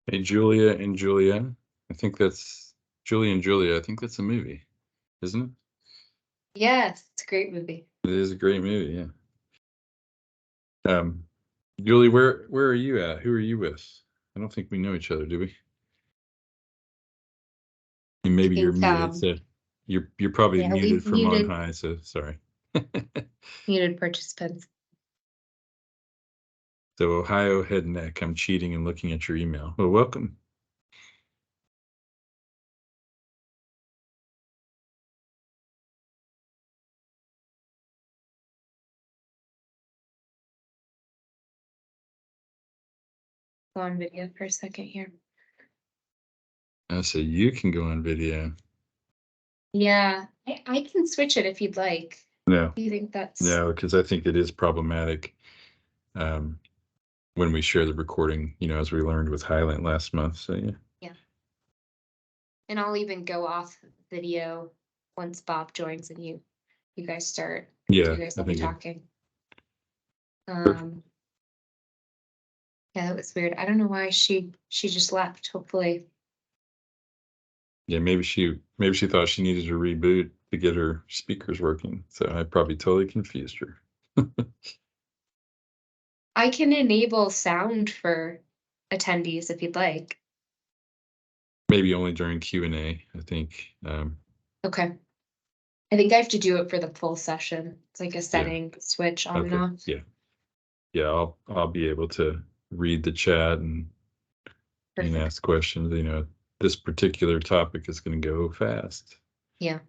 Hey, Julia and Julia. I think that's Julia and Julia. I think that's a movie, isn't it? Yes, it's a great movie. It is a great movie, yeah. Julie, where are you at? Who are you with? I don't think we know each other, do we? And I maybe you're think muted, so you're probably yeah, muted we've from on high, so sorry. muted participants. So Ohio head and neck, I'm cheating and looking at your email. Well, welcome. Go on video for a second here. So you can go on video. Yeah, I can switch it if you'd like. No. Do you think that's No, because I think it is problematic when we share the recording, as we learned with Highland last month. So yeah. Yeah. And I'll even go off video once Bob joins and you guys start. Yeah, You guys will be talking. Perfect. Yeah, that was weird. I don't know why she just left. Hopefully. Yeah, maybe she thought she needed to reboot to get her speakers working. So I probably totally confused her. I can enable sound for attendees if you'd like. Maybe only during Q&A, I think. Okay. I think I have to do it for the full session. It's like a setting switch on and off. Yeah. Yeah, I'll be able to read the chat and ask questions. This particular topic is going to go fast. Yeah.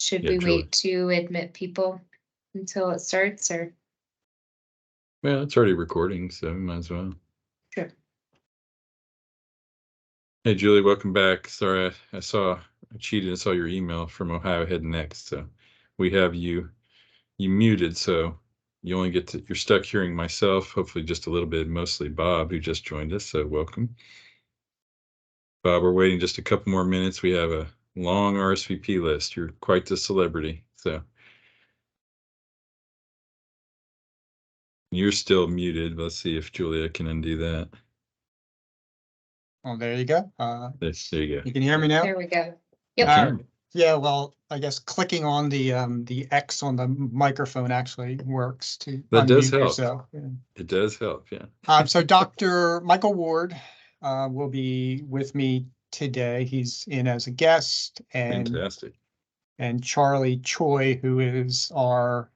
Should we wait to admit people until it starts, or? Well, it's already recording, so we might as well. Sure. Hey, Julie, welcome back. Sorry, I cheated and saw your email from Ohio Head Next. So we have you muted, so you only you're stuck hearing myself, hopefully just a little bit, mostly Bob, who just joined us. So welcome. Bob, we're waiting just a couple more minutes. We have a long RSVP list. You're quite the celebrity. So you're still muted. Let's see if Julia can undo that. Oh, there you go. There you go. You can hear me now? There we go. Yep. Yeah, well, I guess clicking on the X on the microphone actually works to that does unmute help. yourself. Yeah. It does help, yeah. So Dr. Michael Ward will be with me today. He's in as a guest, and fantastic. And Charlie Choi, who is our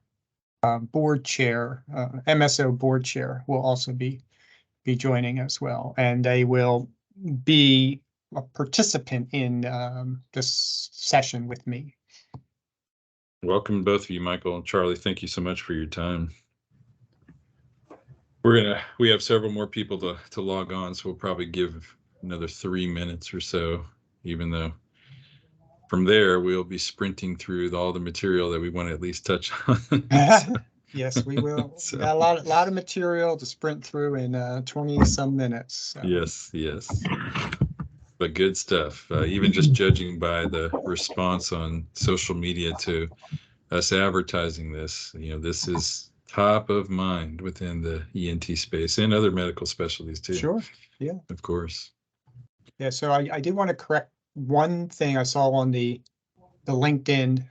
board chair, MSO board chair, will also be joining as well, and they will be a participant in this session with me. Welcome, both of you, Michael and Charlie. Thank you so much for your time. We have several more people to log on, so we'll probably give another 3 minutes or so, even though from there we'll be sprinting through all the material that we want to at least touch on. Yes, we will. So. Got a lot of material to sprint through in 20 some minutes. So. Yes. But good stuff. Even just judging by the response on social media to us advertising this, this is top of mind within the ENT space and other medical specialties too. Sure. Yeah. Of course. Yeah. So I did want to correct one thing I saw on the LinkedIn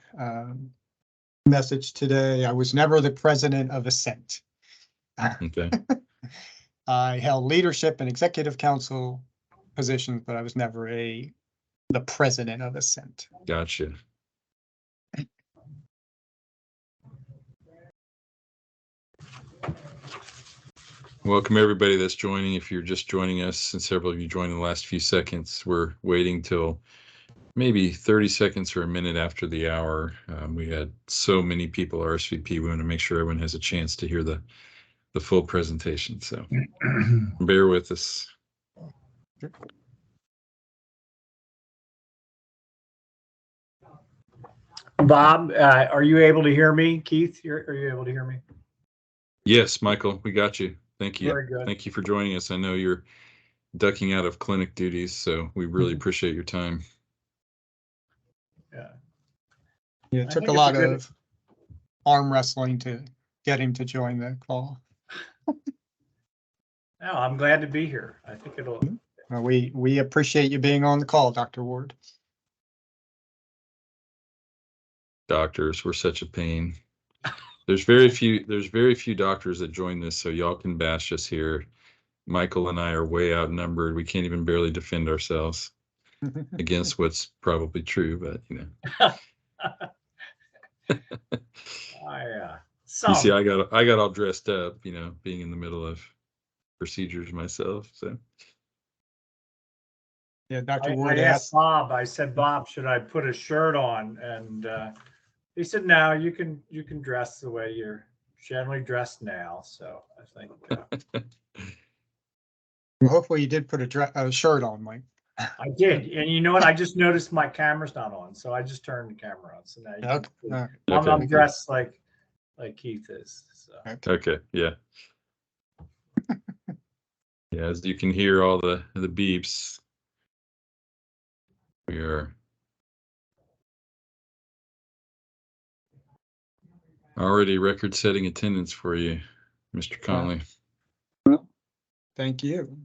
message today. I was never the president of ENT. Okay. I held leadership and executive council positions, but I was never the president of ENT. Gotcha. Welcome everybody that's joining. If you're just joining us, and several of you joined in the last few seconds, we're waiting till maybe 30 seconds or a minute after the hour. We had so many people RSVP. We want to make sure everyone has a chance to hear the full presentation. So bear with us. Bob, are you able to hear me? Keith, are you able to hear me? Yes, Michael, we got you. Thank you. Very good. Thank you for joining us. I know you're ducking out of clinic duties, so we really appreciate your time. Yeah, it took a lot of arm wrestling to get him to join the call. No, I'm glad to be here. I think it'll. We appreciate you being on the call, Dr. Ward. Doctors were such a pain. There's very few doctors that join this, so y'all can bash us here. Michael and I are way outnumbered. We can't even barely defend ourselves against what's probably true, but you know. You see, I got all dressed up, you know, being in the middle of procedures myself. So Yeah, Dr. Ward I asked asked. Bob. I said, Bob, should I put a shirt on? And he said, no, you can dress the way you're generally dressed now. So I think. Hopefully you did put a shirt on, Mike. I did, and you know what? I just noticed my camera's not on, so I just turned the camera on. So now you can see. I'm dressed like Keith is. So. Okay, yeah. Yeah, as you can hear all the beeps, we are already record-setting attendance for you, Mr. Conley. Well, thank you.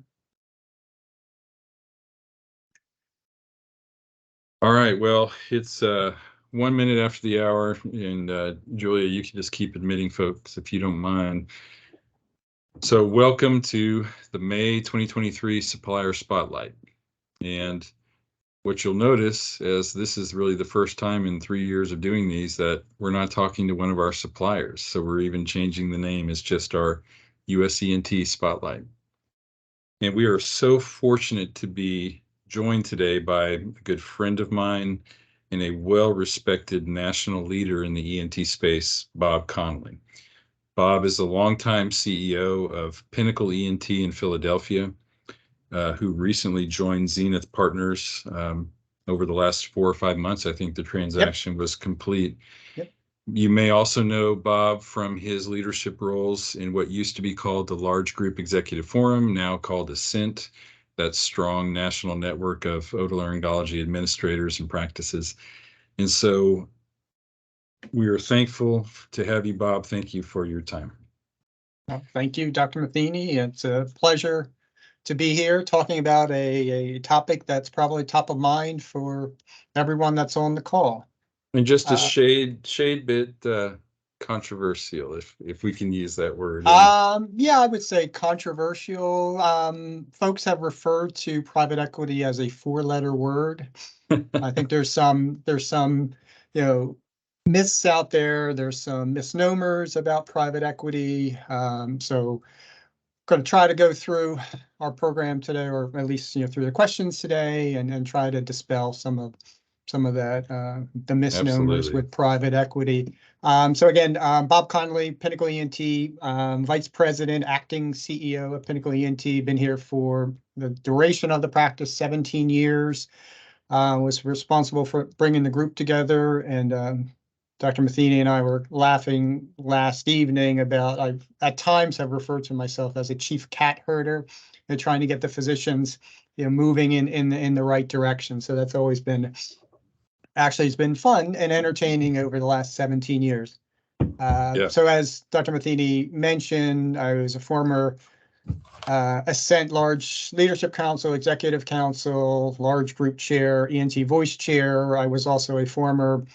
All right, well, it's 1 minute after the hour, and Julia, you can just keep admitting folks if you don't mind. So welcome to the May 2023 Supplier Spotlight. And what you'll notice, as this is really the first time in 3 years of doing these, that we're not talking to one of our suppliers. So we're even changing the name. It's just our US ENT Spotlight. And we are so fortunate to be joined today by a good friend of mine and a well-respected national leader in the ENT space, Bob Conley. Bob is a longtime CEO of Pinnacle ENT in Philadelphia, who recently joined Zenith Partners over the last 4 or 5 months. I think the transaction was complete. Yep. You may also know Bob from his leadership roles in what used to be called the Large Group Executive Forum, now called ENT, that strong national network of otolaryngology administrators and practices. And so we are thankful to have you, Bob. Thank you for your time. Well, thank you, Dr. Matheny. It's a pleasure to be here talking about a topic that's probably top of mind for everyone that's on the call. And just a shade bit controversial, if we can use that word. Yeah, I would say controversial. Folks have referred to private equity as a 4-letter word. I think there's some, you know, myths out there. There's some misnomers about private equity. So going to try to go through our program today, or at least, you know, through the questions today, and try to dispel some of that, the misnomers Absolutely. with private equity. So again, Bob Conley, Pinnacle ENT, Vice President, Acting CEO of Pinnacle ENT, been here for the duration of the practice, 17 years. Was responsible for bringing the group together, and Dr. Matheny and I were laughing last evening about, I at times have referred to myself as a chief cat herder. They're trying to get the physicians, you know, moving in the right direction. So that's always been, actually, it's been fun and entertaining over the last 17 years. Yeah. So as Dr. Matheny mentioned, I was a former ENT Large Leadership Council, Executive Council, Large Group Chair, ENT Voice Chair. I was also a former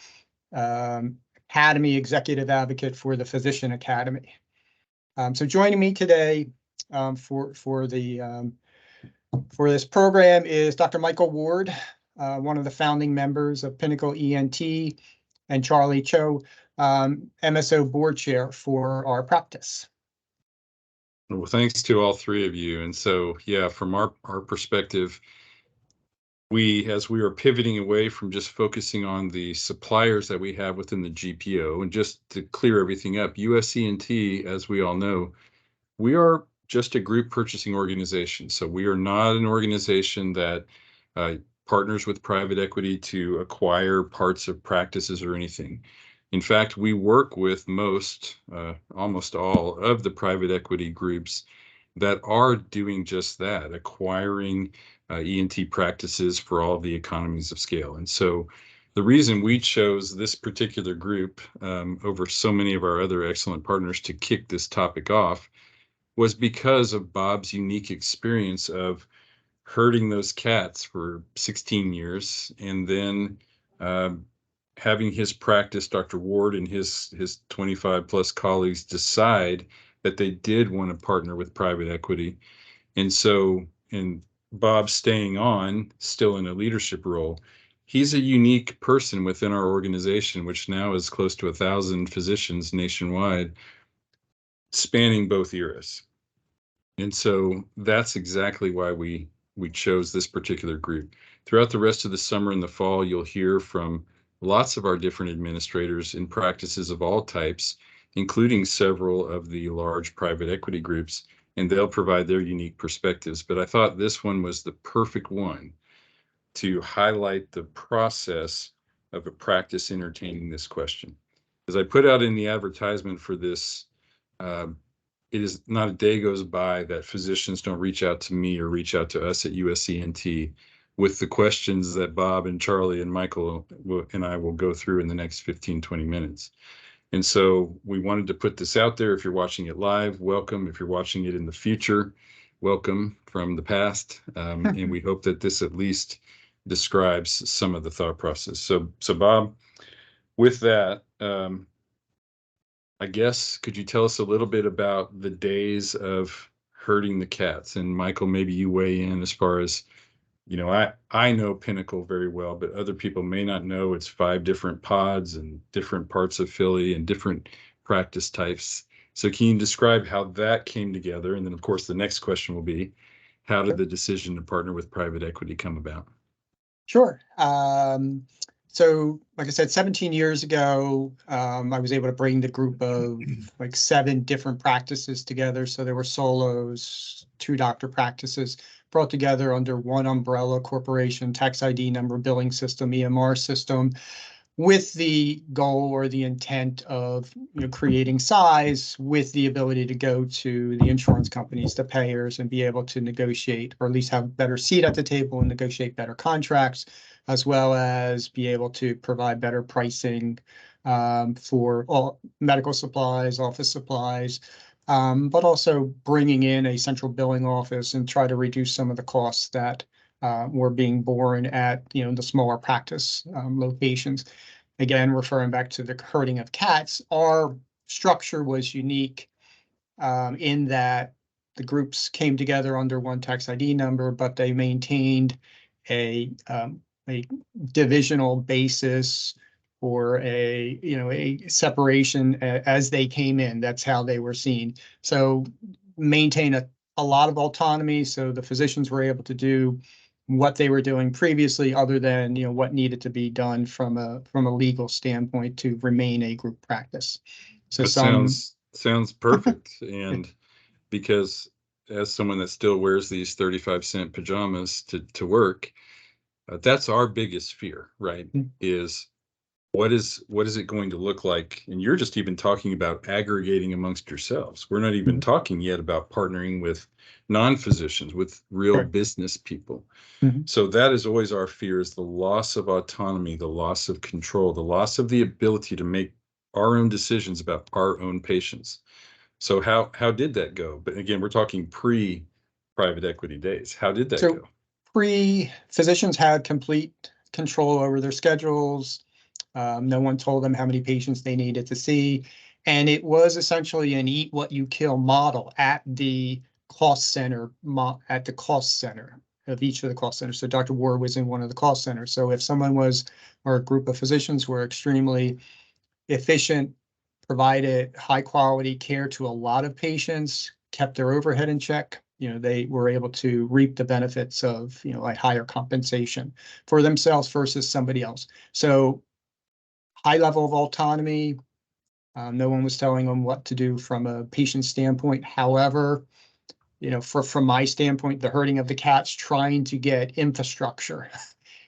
Academy Executive Advocate for the Physician Academy. So joining me today for this program is Dr. Michael Ward, one of the founding members of Pinnacle ENT, and Charlie Cho, MSO Board Chair for our practice. Well, thanks to all three of you. And so, yeah, from our perspective, as we are pivoting away from just focusing on the suppliers that we have within the GPO, and just to clear everything up, USENT, as we all know, we are just a group purchasing organization. So we are not an organization that partners with private equity to acquire parts of practices or anything. In fact, we work with almost all of the private equity groups that are doing just that, acquiring ENT practices for all the economies of scale. And so the reason we chose this particular group over so many of our other excellent partners to kick this topic off was because of Bob's unique experience of herding those cats for 16 years and then having his practice, Dr. Ward and his 25 plus colleagues decide that they did want to partner with private equity. And so, and Bob staying on, still in a leadership role, he's a unique person within our organization, which now is close to 1,000 physicians nationwide, spanning both eras. And so that's exactly why we chose this particular group. Throughout the rest of the summer and the fall, you'll hear from lots of our different administrators in practices of all types, including several of the large private equity groups, and they'll provide their unique perspectives. But I thought this one was the perfect one to highlight the process of a practice entertaining this question. As I put out in the advertisement for this, it is not a day goes by that physicians don't reach out to me or reach out to us at USENT with the questions that Bob and Charlie and Michael and I will go through in the next 15, 20 minutes. And so we wanted to put this out there. If you're watching it live, welcome. If you're watching it in the future, welcome from the past. And we hope that this at least describes some of the thought process. So Bob, with that, I guess, could you tell us a little bit about the days of herding the cats? And Michael, maybe you weigh in as far as, I know Pinnacle very well, but other people may not know it's 5 different pods and different parts of Philly and different practice types. So can you describe how that came together? And then, of course, the next question will be, how did the decision to partner with private equity come about? Sure. So like I said, 17 years ago, I was able to bring the group of like 7 different practices together. So there were solos, 2 doctor practices brought together under one umbrella corporation, tax ID number, billing system, EMR system, with the goal or the intent of creating size with the ability to go to the insurance companies, the payers, and be able to negotiate, or at least have a better seat at the table and negotiate better contracts, as well as be able to provide better pricing for all medical supplies, office supplies, but also bringing in a central billing office and try to reduce some of the costs that were being borne at the smaller practice locations. Again, referring back to the herding of cats, our structure was unique in that the groups came together under one tax ID number, but they maintained a divisional basis or a separation as they came in. That's how they were seen. So maintain a lot of autonomy, so the physicians were able to do what they were doing previously, other than what needed to be done from a legal standpoint to remain a group practice. So That sounds perfect. And because as someone that still wears these 35-cent pajamas to work, that's our biggest fear, right? Is what is it going to look like? And you're just even talking about aggregating amongst yourselves. We're not even talking yet about partnering with non-physicians, with real business people. So that is always our fear, is the loss of autonomy, the loss of control, the loss of the ability to make our own decisions about our own patients. So how did that go? But again, we're talking pre-private equity days. How did that go? Physicians had complete control over their schedules. No one told them how many patients they needed to see. And it was essentially an eat what you kill model at the cost center, of each of the cost centers. So Dr. Ward was in one of the cost centers. So if someone was, or a group of physicians were extremely efficient, provided high quality care to a lot of patients, kept their overhead in check, they were able to reap the benefits of, like higher compensation for themselves versus somebody else. So high level of autonomy. No one was telling them what to do from a patient standpoint. However, from my standpoint, the herding of the cats, trying to get infrastructure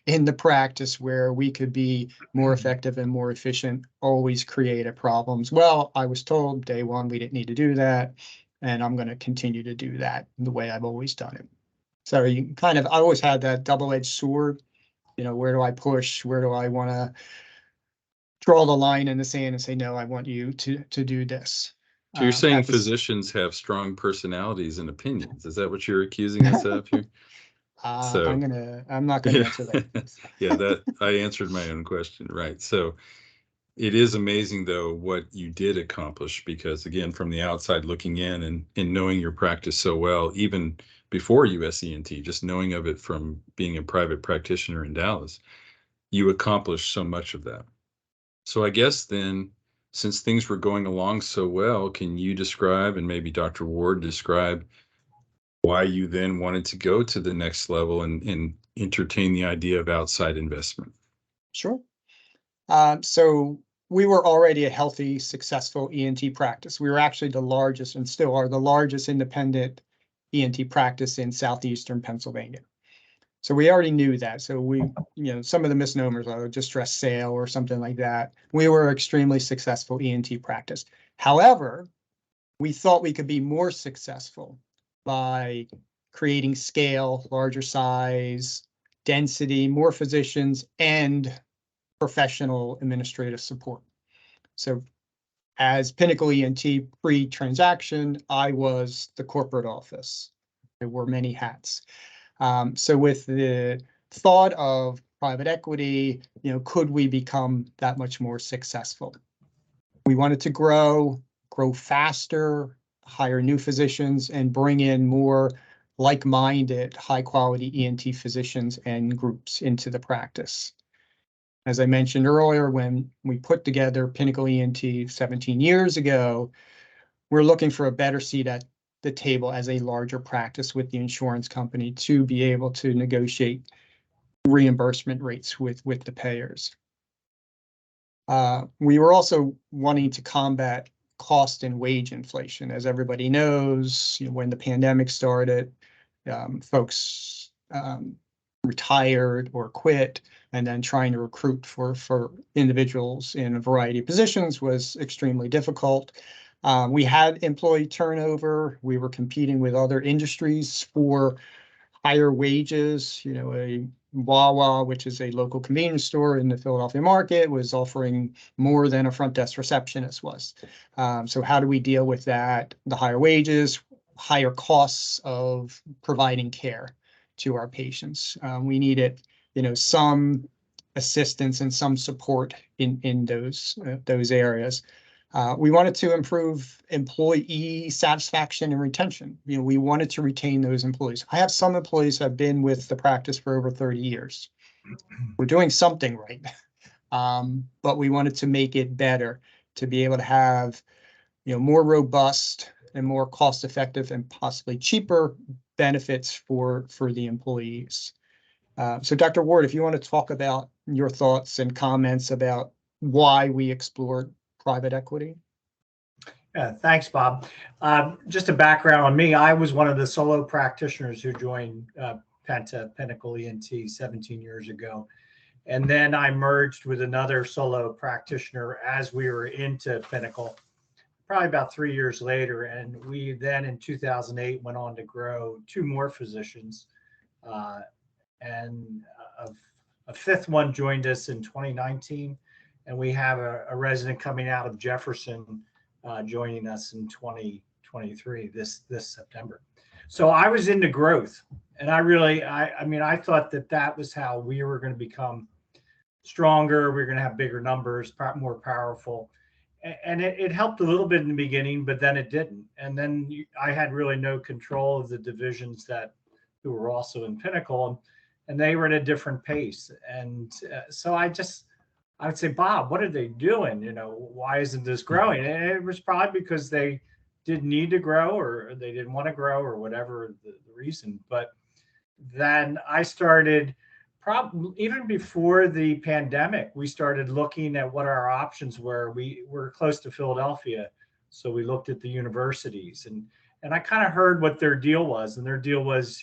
in the practice where we could be more effective and more efficient always created problems. Well, I was told day one we didn't need to do that, and I'm going to continue to do that the way I've always done it. So I always had that double-edged sword. Where do I push? Where do I want to draw the line in the sand and say, no, I want you to do this? So you're saying at this- physicians have strong personalities and opinions. Is that what you're accusing us of here? So I'm not gonna answer that. yeah, that I answered my own question, right? So it is amazing though what you did accomplish, because again, from the outside looking in and knowing your practice so well, even before USENT, just knowing of it from being a private practitioner in Dallas, you accomplished so much of that. So I guess then, since things were going along so well, can you describe, and maybe Dr. Ward describe, why you then wanted to go to the next level and entertain the idea of outside investment? Sure. So we were already a healthy, successful ENT practice. We were actually the largest, and still are the largest, independent ENT practice in southeastern Pennsylvania. So we already knew that. So some of the misnomers are distressed sale or something like that. We were extremely successful ENT practice. However, we thought we could be more successful by creating scale, larger size, density, more physicians, and professional administrative support. So as Pinnacle ENT pre-transaction, I was the corporate office. There were many hats. So with the thought of private equity, could we become that much more successful? We wanted to grow faster, hire new physicians, and bring in more like-minded, high-quality ENT physicians and groups into the practice. As I mentioned earlier, when we put together Pinnacle ENT 17 years ago, we're looking for a better seat at the table as a larger practice with the insurance company to be able to negotiate reimbursement rates with the payers. We were also wanting to combat cost and wage inflation. As everybody knows, when the pandemic started, folks retired or quit, and then trying to recruit for individuals in a variety of positions was extremely difficult. We had employee turnover. We were competing with other industries for higher wages. A Wawa, which is a local convenience store in the Philadelphia market, was offering more than a front desk receptionist was. So how do we deal with that? The higher wages, higher costs of providing care to our patients. We needed, some assistance and some support in those areas. We wanted to improve employee satisfaction and retention. We wanted to retain those employees. I have some employees who have been with the practice for over 30 years. We're doing something right, but we wanted to make it better, to be able to have, more robust and more cost-effective and possibly cheaper benefits for the employees. So Dr. Ward, if you want to talk about your thoughts and comments about why we explored private equity. Yeah, thanks, Bob. Just a background on me. I was one of the solo practitioners who joined Pinnacle ENT 17 years ago. And then I merged with another solo practitioner as we were into Pinnacle, probably about 3 years later. And we then in 2008 went on to grow 2 more physicians. And a 5th one joined us in 2019. And we have a resident coming out of Jefferson joining us in 2023, this September. So I was into growth, and I thought that was how we were going to become stronger. We were going to have bigger numbers, more powerful. And it helped a little bit in the beginning, but then it didn't. And then I had really no control of the divisions who were also in Pinnacle, and they were at a different pace. And so I would say, Bob, what are they doing? Why isn't this growing? And it was probably because they didn't need to grow, or they didn't want to grow, or whatever the reason. But then I started, even before the pandemic, we started looking at what our options were. We were close to Philadelphia, so we looked at the universities, and I kind of heard what their deal was. And their deal was,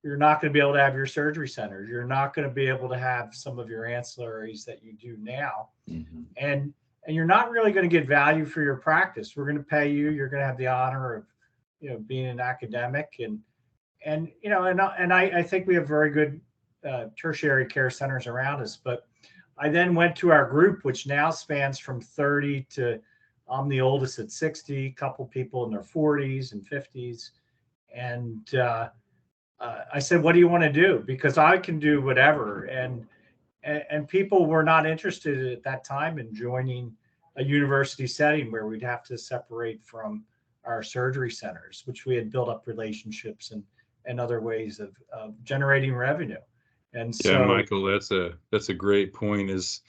you're not going to be able to have your surgery centers. You're not going to be able to have some of your ancillary that you do now. Mm-hmm. And you're not really going to get value for your practice. We're going to pay you. You're going to have the honor of, being an academic. And I think we have very good tertiary care centers around us. But I then went to our group, which now spans from 30 to I'm the oldest at 60, a couple people in their 40s and 50s. And I said, what do you want to do? Because I can do whatever. And people were not interested at that time in joining a university setting where we'd have to separate from our surgery centers, which we had built up relationships and other ways of generating revenue. And Yeah, so, Michael, that's a great point. Is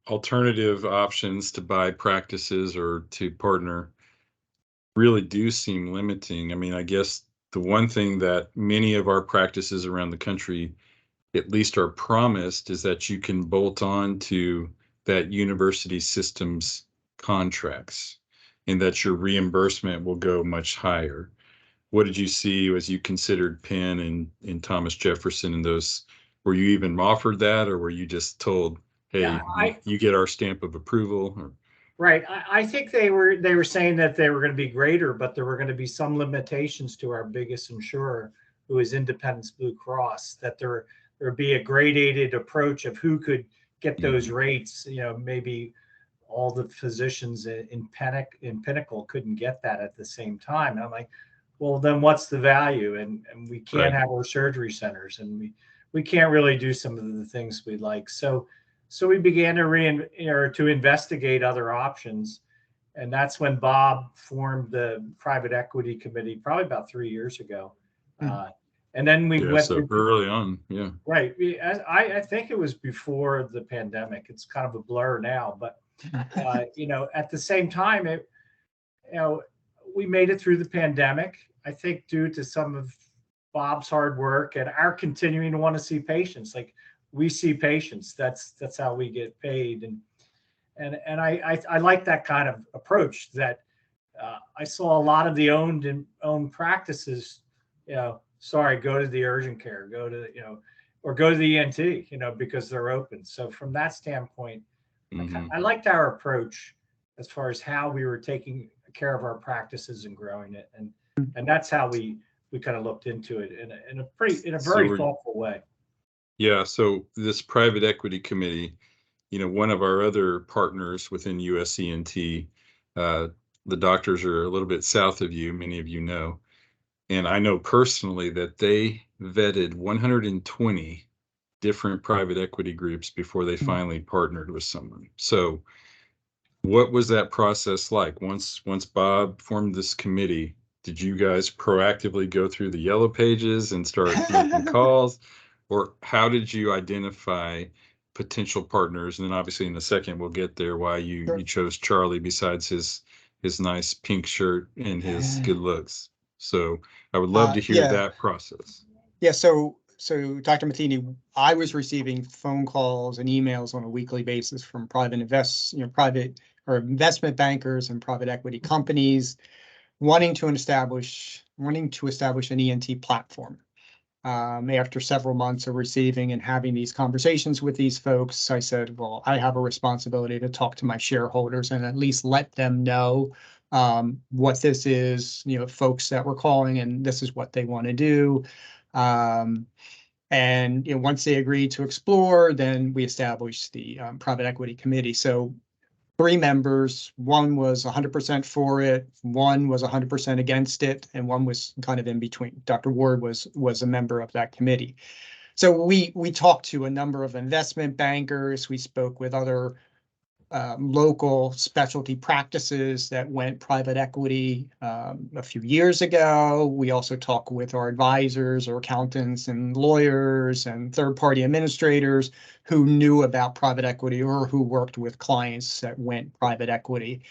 alternative options to buy practices or to partner really do seem limiting. I mean, I guess the one thing that many of our practices around the country at least are promised is that you can bolt on to that university system's contracts and that your reimbursement will go much higher. What did you see as you considered Penn and Thomas Jefferson and those? Were you even offered that, or were you just told, yeah, hey, you get our stamp of approval? Or, right. I think they were saying that they were going to be greater, but there were going to be some limitations to our biggest insurer, who is Independence Blue Cross, that there would be a gradated approach of who could get those rates. Maybe all the physicians in Pinnacle couldn't get that at the same time. And I'm like, well, then what's the value? And we can't right. have our surgery centers, and we can't really do some of the things we like. So we began to investigate other options, and that's when Bob formed the private equity committee, probably about 3 years ago. And then we Yeah, went so through, early on, yeah. right. I think it was before the pandemic. It's kind of a blur now, but at the same time, we made it through the pandemic. I think due to some of Bob's hard work and our continuing to want to see patients. Like, we see patients. That's how we get paid. And I like that kind of approach. That I saw a lot of the owned practices. Sorry, go to the urgent care, go to or go to the ENT. Because they're open. So from that standpoint, I liked our approach as far as how we were taking care of our practices and growing it, and that's how we kind of looked into it in a very thoughtful way. Yeah, so this private equity committee, one of our other partners within USENT, the doctors are a little bit south of you, many of you know. And I know personally that they vetted 120 different private equity groups before they finally partnered with someone. So what was that process like? Once Bob formed this committee, did you guys proactively go through the yellow pages and start making calls? Or how did you identify potential partners? And then obviously in a second we'll get there why you chose Charlie besides his nice pink shirt and his good looks. So I would love to hear that process. Yeah, so Dr. Matheny, I was receiving phone calls and emails on a weekly basis from private investment bankers and private equity companies wanting to establish an ENT platform. After several months of receiving and having these conversations with these folks, I said, well, I have a responsibility to talk to my shareholders and at least let them know what this is, folks that were calling and this is what they want to do. And once they agreed to explore, then we established the private equity committee. So 3 members, one was 100% for it, one was 100% against it, and one was kind of in between. Dr. Ward was a member of that committee. So we talked to a number of investment bankers. We spoke with other local specialty practices that went private equity a few years ago. We also talk with our advisors or accountants and lawyers and third-party administrators who knew about private equity or who worked with clients that went private equity.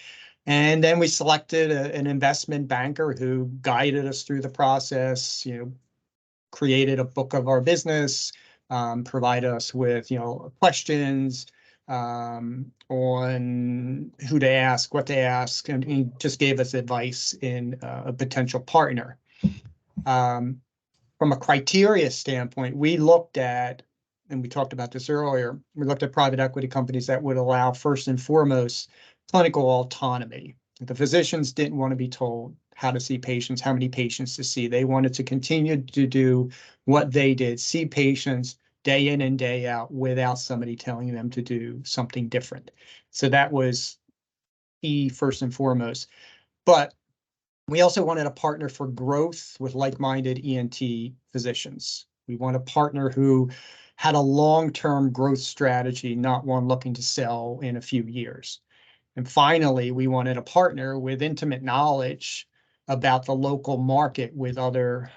And then we selected an investment banker who guided us through the process, created a book of our business, provided us with, questions, on who to ask, what to ask, and he just gave us advice in a potential partner. From a criteria standpoint, we looked at, and we talked about this earlier, we looked at private equity companies that would allow, first and foremost, clinical autonomy. The physicians didn't want to be told how to see patients, how many patients to see. They wanted to continue to do what they did, see patients day in and day out without somebody telling them to do something different. So that was key first and foremost. But we also wanted a partner for growth with like-minded ENT physicians. We want a partner who had a long-term growth strategy, not one looking to sell in a few years. And finally, we wanted a partner with intimate knowledge about the local market with other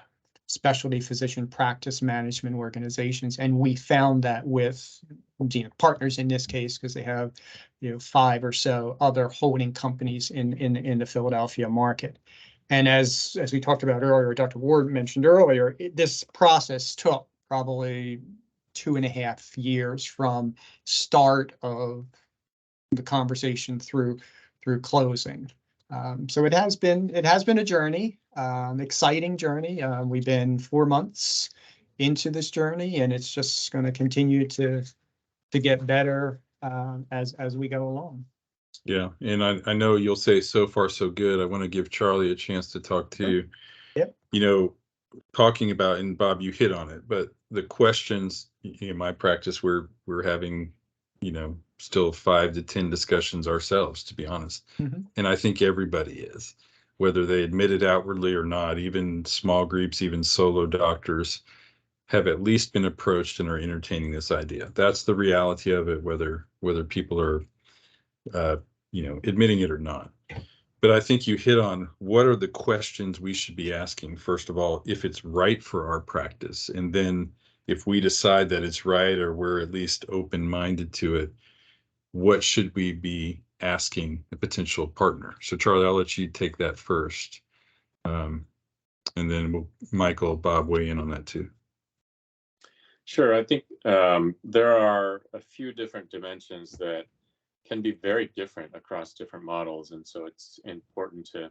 specialty physician practice management organizations. And we found that with partners in this case, because they have 5 or so other holding companies in the Philadelphia market. And as we talked about earlier, Dr. Ward mentioned earlier, this process took probably 2.5 years from start of the conversation through closing. So it has been a journey, exciting journey. We've been 4 months into this journey, and it's just going to continue to get better as we go along. Yeah, and I know you'll say so far so good. I want to give Charlie a chance to talk too. Yep. Talking about, and Bob, you hit on it, but the questions in my practice, we're having, still 5 to 10 discussions ourselves, to be honest. Mhm. And I think everybody is, whether they admit it outwardly or not. Even small groups, even solo doctors have at least been approached and are entertaining this idea. That's the reality of it, whether people are admitting it or not. But I think you hit on what are the questions we should be asking, first of all, if it's right for our practice. And then if we decide that it's right, or we're at least open-minded to it, what should we be asking a potential partner? So Charlie, I'll let you take that first. And then Michael, Bob, weigh in on that too. Sure. I think there are a few different dimensions that can be very different across different models. And so it's important to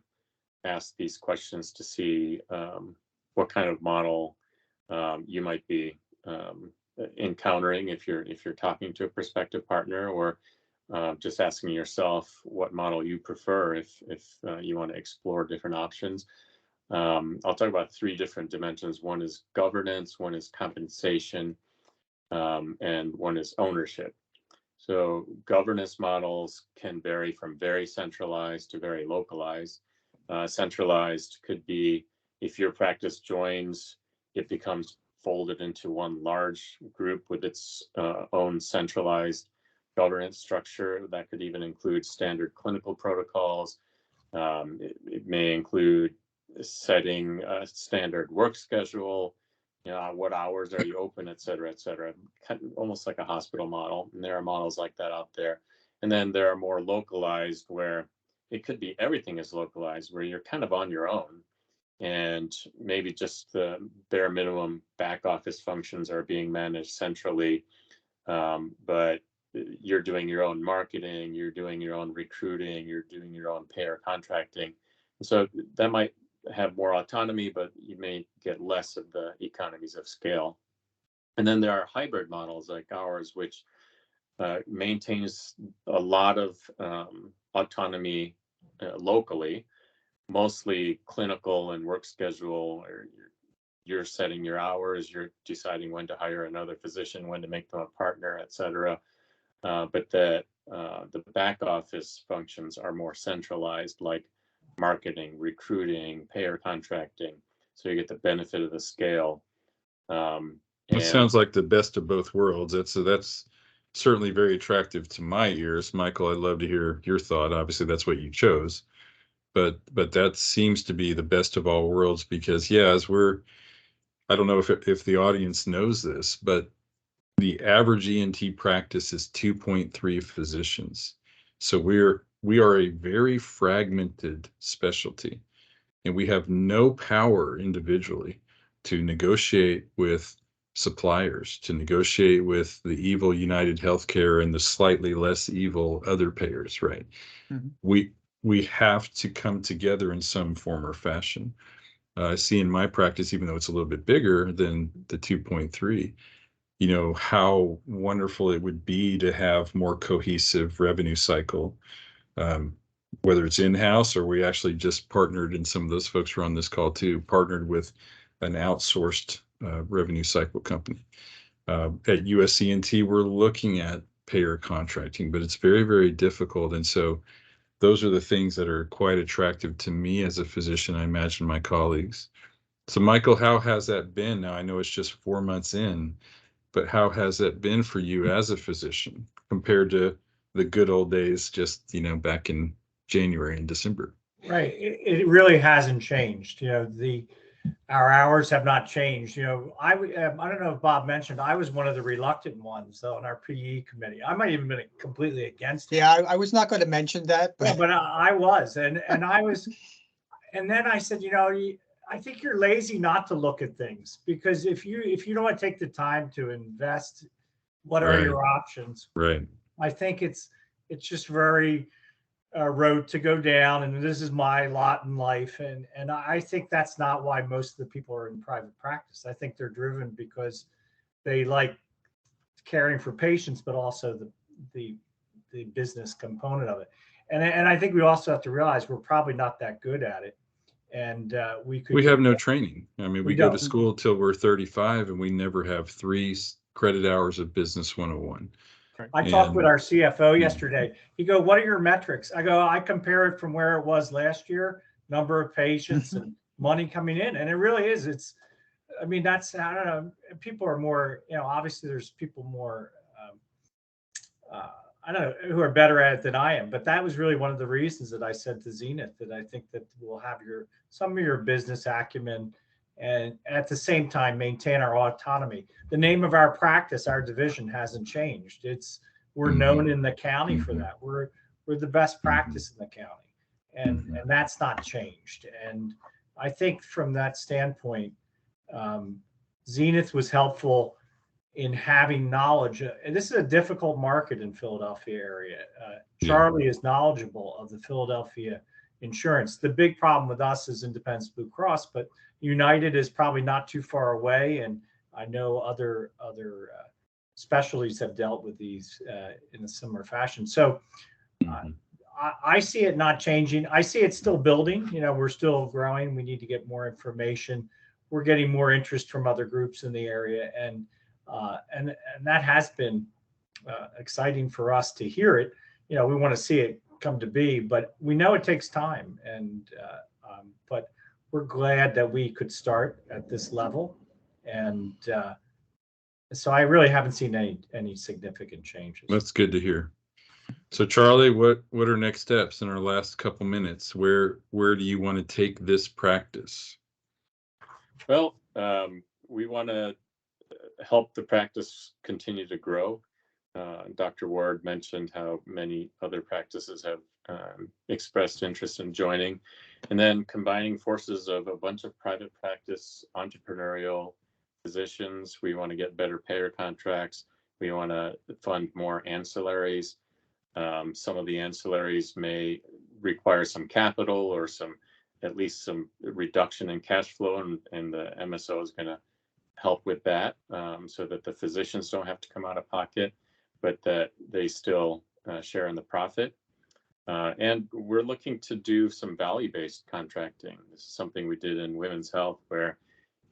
ask these questions to see what kind of model you might be encountering if you're talking to a prospective partner, or just asking yourself what model you prefer if you want to explore different options. I'll talk about 3 different dimensions. One is governance, one is compensation, and one is ownership. So governance models can vary from very centralized to very localized. Centralized could be if your practice joins, it becomes folded into one large group with its own centralized governance structure. That could even include standard clinical protocols. It may include setting a standard work schedule, what hours are you open, et cetera, kind of almost like a hospital model. And there are models like that out there. And then there are more localized, where it could be everything is localized, where you're kind of on your own, and maybe just the bare minimum back office functions are being managed centrally, but you're doing your own marketing, you're doing your own recruiting, you're doing your own payer contracting. And so that might have more autonomy, but you may get less of the economies of scale. And then there are hybrid models like ours, which maintains a lot of autonomy locally, mostly clinical and work schedule, or you're setting your hours, you're deciding when to hire another physician, when to make them a partner, et cetera. But the back office functions are more centralized, like marketing, recruiting, payer contracting. So you get the benefit of the scale. It sounds like the best of both worlds. That's certainly very attractive to my ears. Michael, I'd love to hear your thought. Obviously, that's what you chose. But that seems to be the best of all worlds, because I don't know if the audience knows this, but the average ENT practice is 2.3 physicians. So we are a very fragmented specialty, and we have no power individually to negotiate with suppliers, to negotiate with the evil United Healthcare and the slightly less evil other payers, right? Mm-hmm. We have to come together in some form or fashion. I see in my practice, even though it's a little bit bigger than the 2.3, how wonderful it would be to have more cohesive revenue cycle, whether it's in-house or we actually just partnered, and some of those folks were on this call too, partnered with an outsourced revenue cycle company. At USENT, we're looking at payer contracting, but it's very, very difficult. And so those are the things that are quite attractive to me as a physician. I imagine my colleagues. So, Michael, how has that been? Now, I know it's just 4 months in, but how has that been for you as a physician compared to the good old days, just, back in January and December? Right. It really hasn't changed. Our hours have not changed. I don't know if Bob mentioned, I was one of the reluctant ones though on our PE committee. I might even been completely against it. Yeah, I was not going to mention that, Yeah, but but I was, and I was, and then I said, I think you're lazy not to look at things, because if you don't want to take the time to invest, what are Right. your options? Right. I think it's just very road to go down, and this is my lot in life, and I think that's not why most of the people are in private practice. I think they're driven because they like caring for patients, but also the business component of it. And I think we also have to realize we're probably not that good at it, and we could We have get no better. training. I mean, We we go to don't. school till we're 35, and we never have 3 credit hours of Business 101. I talked with And our CFO yesterday. He go, "What are your metrics?" I go, "I compare it from where it was last year, number of patients and money coming in." And it really is. I mean, I don't know. People are more, obviously there's people more, I don't know, who are better at it than I am. But that was really one of the reasons that I said to Zenith that I think that we'll have some of your business acumen, and at the same time maintain our autonomy. The name of our practice, our division, hasn't changed. We're known in the county for that. We're the best practice in the county, and that's not changed. And I think from that standpoint, Zenith was helpful in having knowledge. And this is a difficult market in Philadelphia area. Charlie is knowledgeable of the Philadelphia insurance. The big problem with us is Independence Blue Cross, but United is probably not too far away, and I know other specialties have dealt with these in a similar fashion. So I see it not changing. I see it still building. We're still growing. We need to get more information. We're getting more interest from other groups in the area, and that has been exciting for us to hear it. We want to see it come to be, but we know it takes time. And but we're glad that we could start at this level, and so I really haven't seen any significant changes. That's good to hear. So, Charlie, what are next steps in our last couple minutes? Where do you want to take this practice? Well, we want to help the practice continue to grow. Dr. Ward mentioned how many other practices have expressed interest in joining, and then combining forces of a bunch of private practice entrepreneurial physicians. We want to get better payer contracts. We want to fund more ancillaries. Some of the ancillaries may require some capital or at least some reduction in cash flow, and the MSO is going to help with that, so that the physicians don't have to come out of pocket, but that they still share in the profit. And we're looking to do some value-based contracting. This is something we did in women's health, where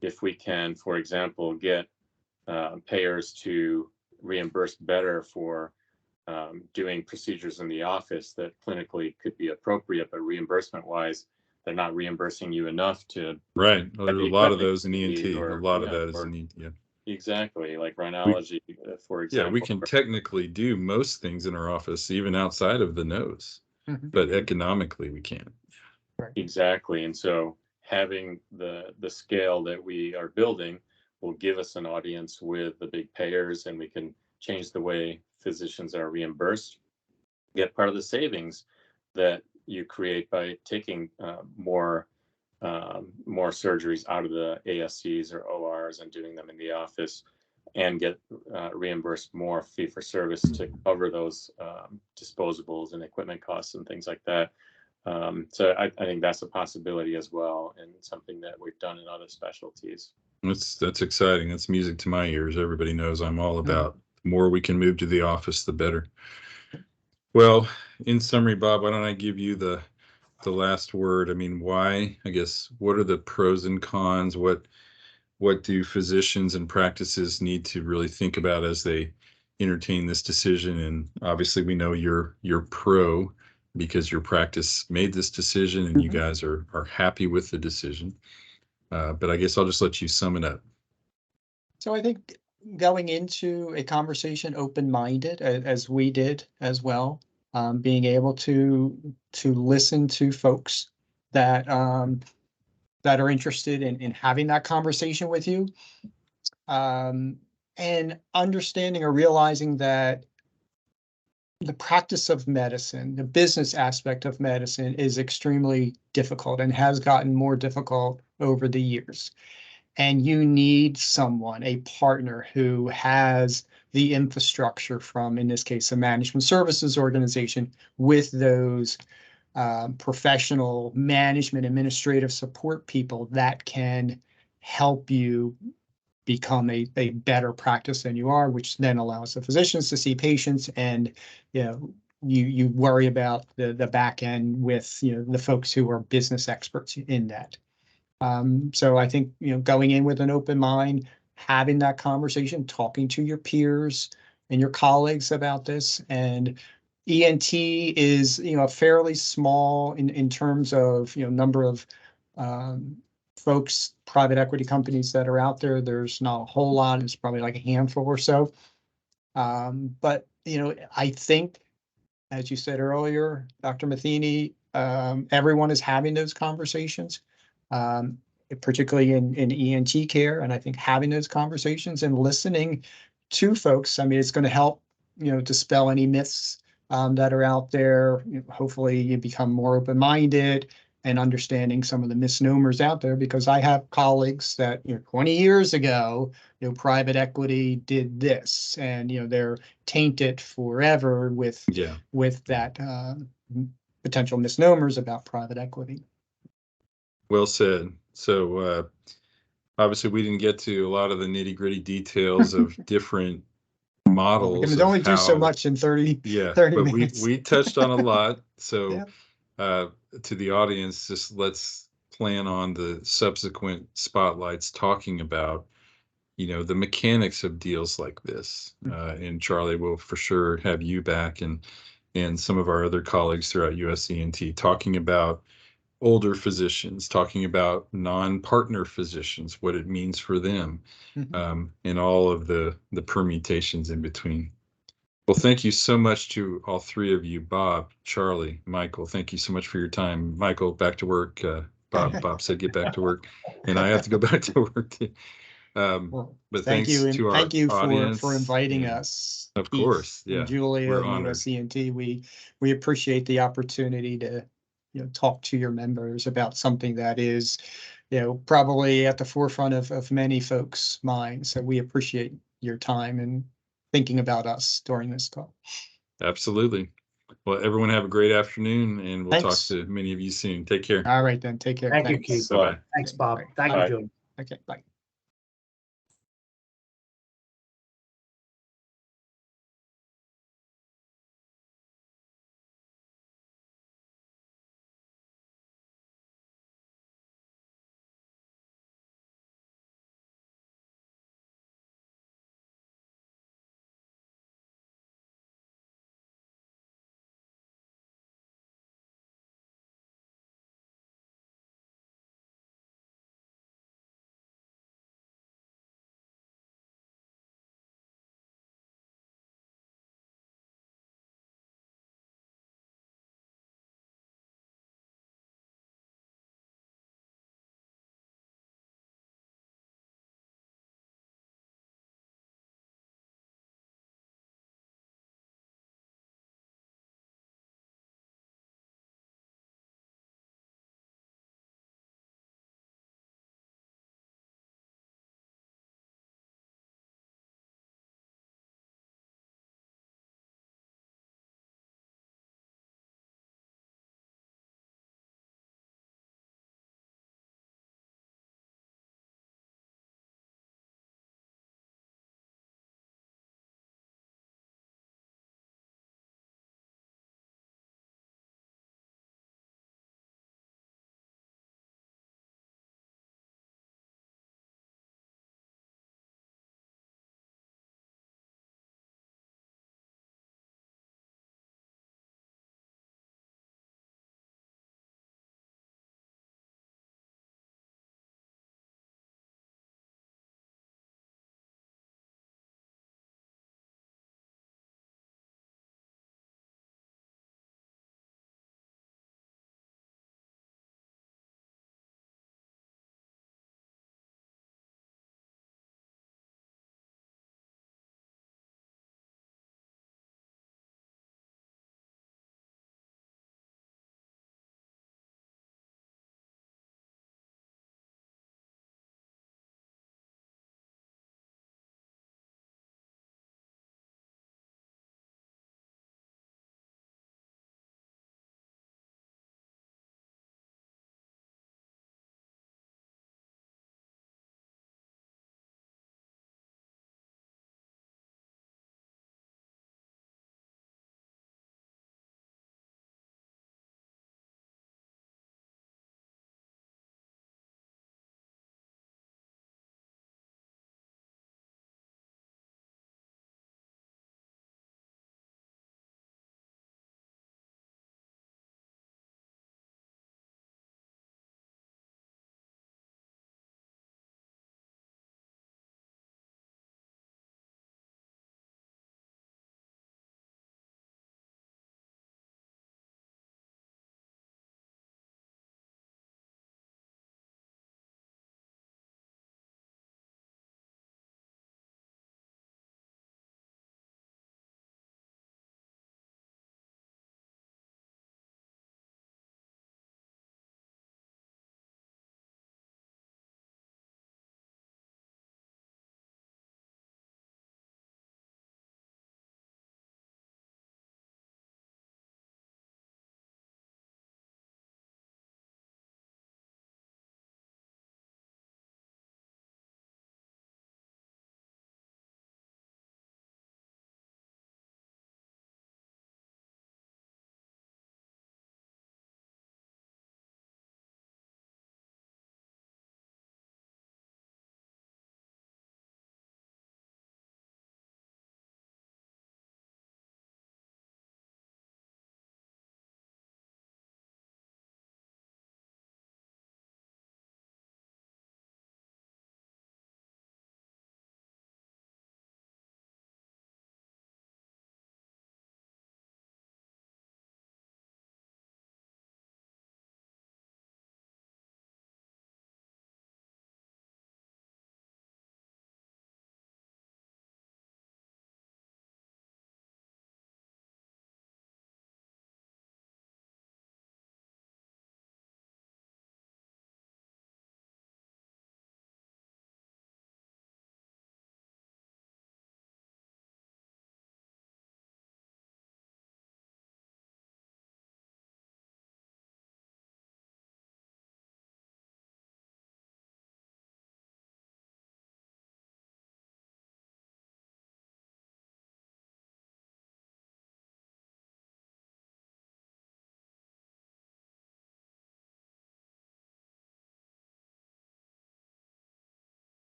if we can, for example, get payers to reimburse better for doing procedures in the office that clinically could be appropriate, but reimbursement-wise, they're not reimbursing you enough to. Right. Well, there's a lot of those in ENT. Or, a lot of that is in ENT. Yeah. Exactly, like rhinology, for example. Yeah, we can technically do most things in our office, even outside of the nose, but economically we can't. Exactly, and so having the scale that we are building will give us an audience with the big payers, and we can change the way physicians are reimbursed, get part of the savings that you create by taking more surgeries out of the ASCs or ORs and doing them in the office, and get reimbursed more fee for service to cover those disposables and equipment costs and things like that. So I think that's a possibility as well, and something that we've done in other specialties. That's exciting. That's music to my ears. Everybody knows I'm all about the more we can move to the office, the better. Well, in summary, Bob, why don't I give you the last word? I mean, why? I guess, what are the pros and cons? What do physicians and practices need to really think about as they entertain this decision? And obviously, we know you're pro because your practice made this decision and you Mhm. guys are happy with the decision. But I guess I'll just let you sum it up. So I think going into a conversation open-minded, as we did as well, being able to listen to folks that that are interested in having that conversation with you, and understanding or realizing that the practice of medicine, the business aspect of medicine, is extremely difficult and has gotten more difficult over the years. And you need someone, a partner who has the infrastructure from, in this case, a management services organization with those professional management, administrative support people that can help you become a better practice than you are, which then allows the physicians to see patients, and you worry about the back end with the folks who are business experts in that. So I think, going in with an open mind, having that conversation, talking to your peers and your colleagues about this. And ENT is, a fairly small in terms of, number of folks, private equity companies that are out there. There's not a whole lot. It's probably like a handful or so. But, I think, as you said earlier, Dr. Matheny, everyone is having those conversations, particularly in ENT care. And I think having those conversations and listening to folks, I mean, it's going to help, dispel any myths that are out there. Hopefully you become more open-minded and understanding some of the misnomers out there, because I have colleagues that, 20 years ago, private equity did this, and, they're tainted forever with that potential misnomers about private equity. Well said. So obviously we didn't get to a lot of the nitty-gritty details of different Well, models. we can of only do so how- much in 30 but minutes. we touched on a lot. So Yeah. to the audience, just let's plan on the subsequent spotlights talking about the mechanics of deals like this. And Charlie will for sure have you back, and some of our other colleagues throughout USENT talking about older physicians, talking about non-partner physicians, what it means for them, and all of the permutations in between. Well, thank you so much to all three of you, Bob, Charlie, Michael. Thank you so much for your time. Michael, back to work. Bob said get back to work, and I have to go back to work. Well, But thank you, thanks and to our thank you audience, for inviting and us. of Keith course, and yeah, Julia we're and honored. USENT. We appreciate the opportunity to talk to your members about something that is probably at the forefront of many folks' minds. So we appreciate your time and thinking about us during this call. Absolutely. Well, everyone have a great afternoon, and we'll talk Thanks. to many of you soon. Take care. All right, then. Take care. Thank you, Thanks. Keith. Bye-bye. Thanks, Bob. Okay, Thank bye. you, Julie. Okay, bye.